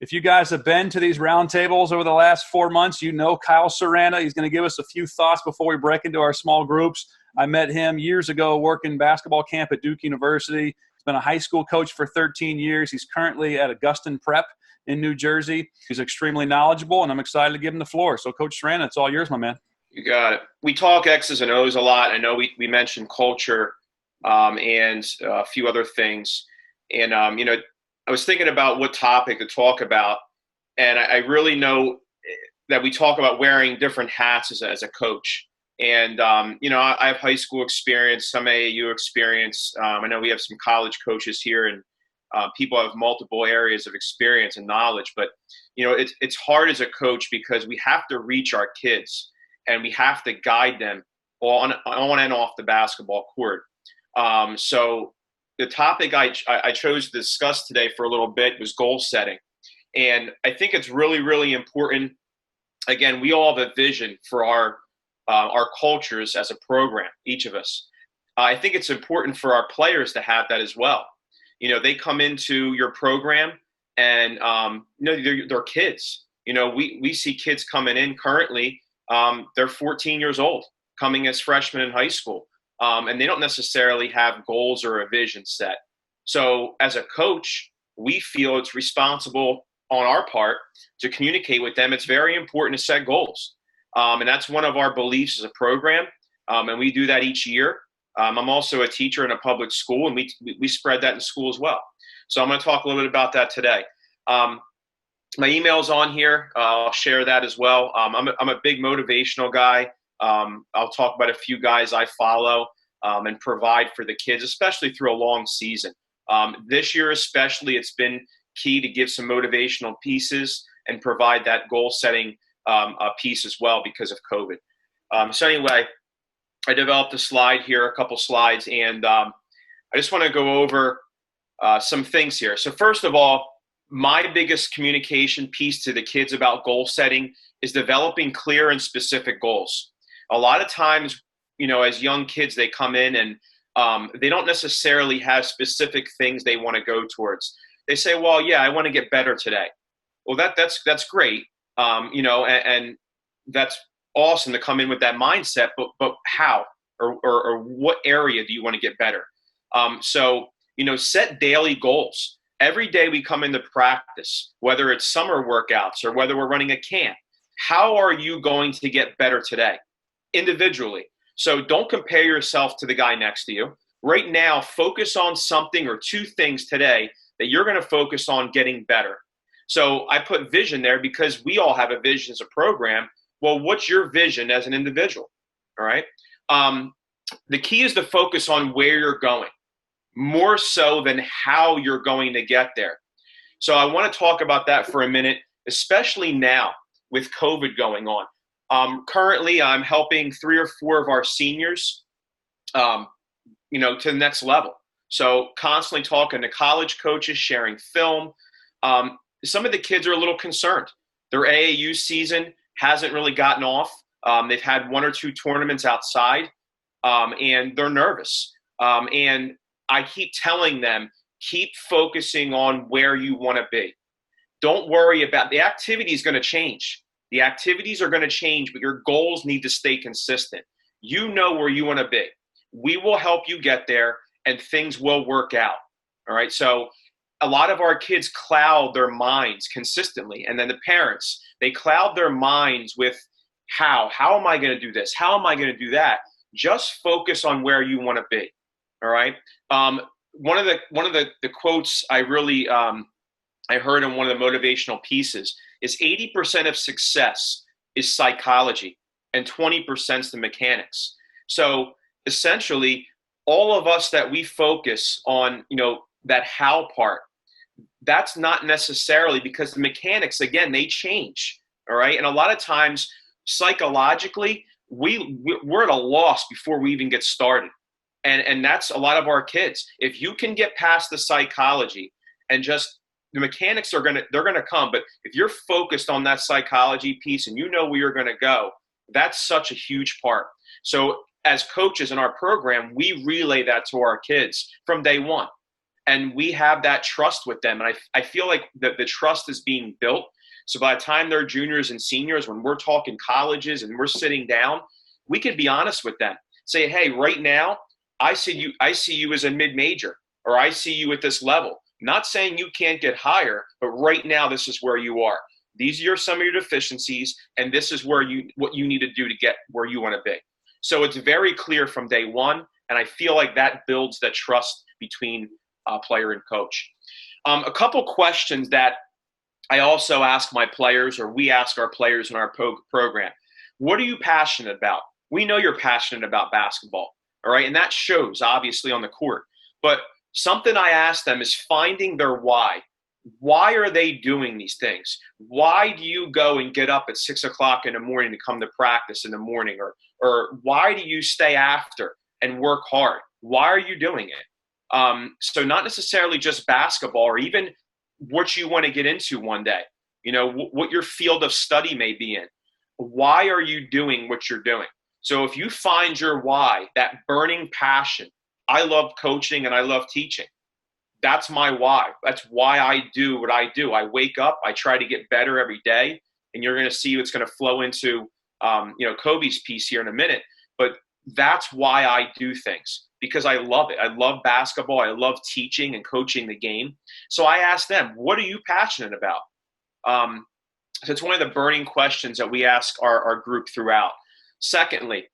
If you guys have been to these roundtables over the last 4 months, you know Kyle Cerana. He's going to give us a few thoughts before we break into our small groups. I met him years ago working basketball camp at Duke University. He's been a high school coach for 13 years. He's currently at Augustine Prep in New Jersey. He's extremely knowledgeable, and I'm excited to give him the floor. So, Coach Cerana, it's all yours, my man. You got it. We talk X's and O's a lot. I know we mentioned culture and a few other things. And, I was thinking about what topic to talk about. And I really know that we talk about wearing different hats as a coach. And, I have high school experience, some AAU experience. I know we have some college coaches here, and people have multiple areas of experience and knowledge. But, it's hard as a coach because we have to reach our kids and we have to guide them on and off the basketball court. So the topic I chose to discuss today for a little bit was goal setting. And I think it's really, really important. Again, we all have a vision for our cultures as a program, each of us. I think it's important for our players to have that as well. They come into your program and, they're kids. We see kids coming in currently. They're 14 years old, coming as freshmen in high school. And they don't necessarily have goals or a vision set. So as a coach, we feel it's responsible on our part to communicate with them. It's very important to set goals. And that's one of our beliefs as a program. And we do that each year. I'm also a teacher in a public school, and we spread that in school as well. So I'm going to talk a little bit about that today. My email's on here. I'll share that as well. I'm a big motivational guy. I'll talk about a few guys I follow and provide for the kids, especially through a long season. This year especially, it's been key to give some motivational pieces and provide that goal-setting piece as well because of COVID. So anyway, I developed a slide here, a couple slides, and I just want to go over some things here. So first of all, my biggest communication piece to the kids about goal setting is developing clear and specific goals. A lot of times, as young kids, they come in and they don't necessarily have specific things they want to go towards. They say, well, yeah, I want to get better today. Well, that's great. And that's awesome to come in with that mindset, but how or what area do you want to get better? So set daily goals. Every day we come into practice, whether it's summer workouts or whether we're running a camp, how are you going to get better today? Individually. So don't compare yourself to the guy next to you. Right now, focus on something or two things today that you're going to focus on getting better. So I put vision there because we all have a vision as a program. Well, what's your vision as an individual? All right. The key is to focus on where you're going, more so than how you're going to get there. So I want to talk about that for a minute, especially now with COVID going on. Currently, I'm helping 3 or 4 of our seniors, to the next level. So constantly talking to college coaches, sharing film. Some of the kids are a little concerned. Their AAU season hasn't really gotten off. They've had 1 or 2 tournaments outside, and they're nervous. And I keep telling them, keep focusing on where you want to be. Don't worry about the activity is going to change. The activities are going to change, but your goals need to stay consistent. You know where you want to be. We will help you get there, and things will work out. All right. So a lot of our kids cloud their minds consistently. And then the parents, they cloud their minds with how am I going to do this? How am I going to do that? Just focus on where you want to be. All right. One of the quotes I really, I heard in one of the motivational pieces is 80% of success is psychology and 20% is the mechanics. So essentially, all of us that we focus on, that how part, that's not necessarily because the mechanics, again, they change. All right. And a lot of times psychologically, we're at a loss before we even get started. And that's a lot of our kids. If you can get past the psychology and just the mechanics they're gonna come. But if you're focused on that psychology piece and you know where you're gonna go, that's such a huge part. So as coaches in our program, we relay that to our kids from day one. And we have that trust with them. And I feel like the trust is being built. So by the time they're juniors and seniors, when we're talking colleges and we're sitting down, we can be honest with them. Say, hey, right now, I see you as a mid-major, or I see you at this level. Not saying you can't get higher, but right now, this is where you are. These are some of your deficiencies, and this is what you need to do to get where you want to be. So it's very clear from day one, and I feel like that builds that trust between player and coach. A couple questions that I also ask my players, or we ask our players in our program. What are you passionate about? We know you're passionate about basketball, all right? And that shows, obviously, on the court. But something I ask them is finding their why. Why are they doing these things? Why do you go and get up at 6 o'clock in the morning to come to practice in the morning? Or why do you stay after and work hard? Why are you doing it? So not necessarily just basketball, or even what you want to get into one day, what your field of study may be in. Why are you doing what you're doing? So if you find your why, that burning passion, I love coaching and I love teaching. That's my why. That's why I do what I do. I wake up, I try to get better every day, and you're going to see what's going to flow into, Kobe's piece here in a minute. But that's why I do things, because I love it. I love basketball. I love teaching and coaching the game. So I ask them, what are you passionate about? So it's one of the burning questions that we ask our group throughout. Secondly,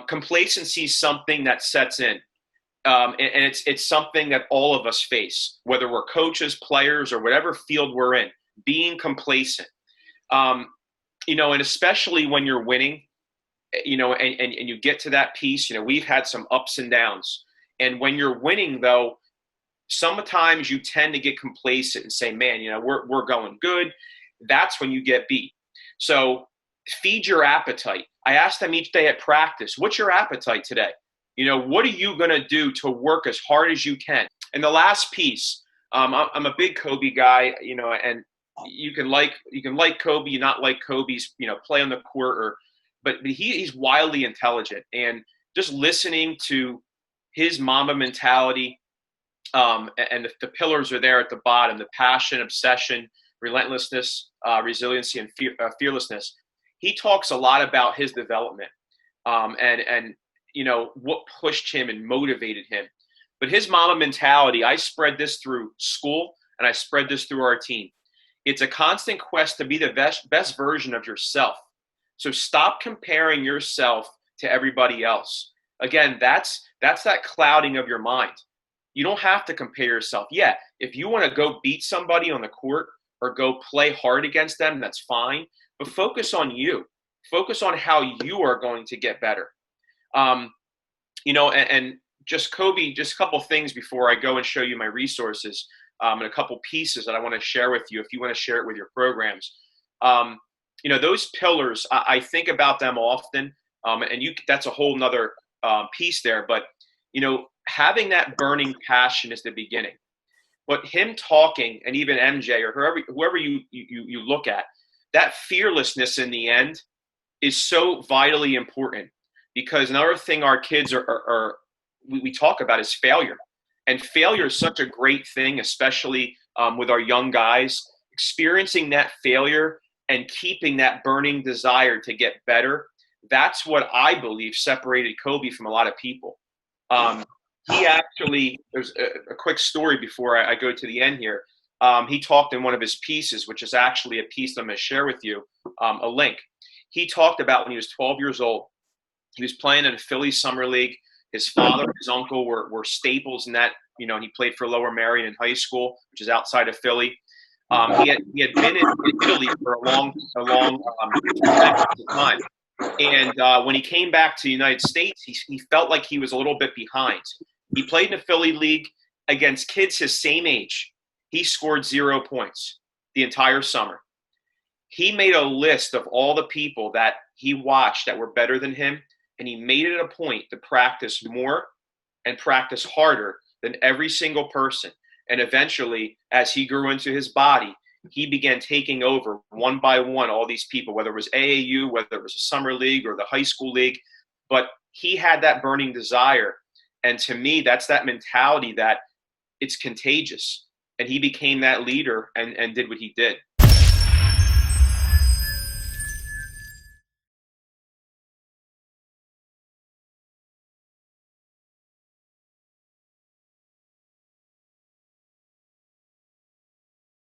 complacency is something that sets in. And it's something that all of us face, whether we're coaches, players, or whatever field we're in, being complacent. And especially when you're winning, and you get to that piece, we've had some ups and downs. And when you're winning, though, sometimes you tend to get complacent and say, man, we're going good. That's when you get beat. So feed your appetite. I ask them each day at practice, what's your appetite today? What are you going to do to work as hard as you can? And the last piece, I'm a big Kobe guy, and you can like Kobe, you not like Kobe's, play on the court, but he's wildly intelligent, and just listening to his Mamba mentality, and the pillars are there at the bottom: the passion, obsession, relentlessness, resiliency, and fearlessness. He talks a lot about his development, and what pushed him and motivated him. But his Mamba mentality, I spread this through school, and I spread this through our team. It's a constant quest to be the best version of yourself. So stop comparing yourself to everybody else. Again, that's that clouding of your mind. You don't have to compare yourself. Yeah, if you want to go beat somebody on the court or go play hard against them, that's fine. But focus on you. Focus on how you are going to get better. And just Kobe, just a couple things before I go and show you my resources, and a couple pieces that I want to share with you if you want to share it with your programs. Those pillars, I think about them often, and that's a whole nother piece there. But, having that burning passion is the beginning. But him talking, and even MJ or whoever you look at, that fearlessness in the end is so vitally important, because another thing our kids we talk about is failure. And failure is such a great thing, especially with our young guys. Experiencing that failure and keeping that burning desire to get better, that's what I believe separated Kobe from a lot of people. He actually, there's a quick story before I go to the end here. He talked in one of his pieces, which is actually a piece I'm going to share with you, a link. He talked about when he was 12 years old. He was playing in a Philly summer league. His father and his uncle were staples in that. He played for Lower Merion in high school, which is outside of Philly. He had been in Italy for a long time. And when he came back to the United States, he felt like he was a little bit behind. He played in the Philly League against kids his same age. He scored 0 points the entire summer. He made a list of all the people that he watched that were better than him, and he made it a point to practice more and practice harder than every single person. And eventually, as he grew into his body, he began taking over one by one all these people, whether it was AAU, whether it was a summer league or the high school league. But he had that burning desire. And to me, that's that mentality that it's contagious. And he became that leader and did what he did.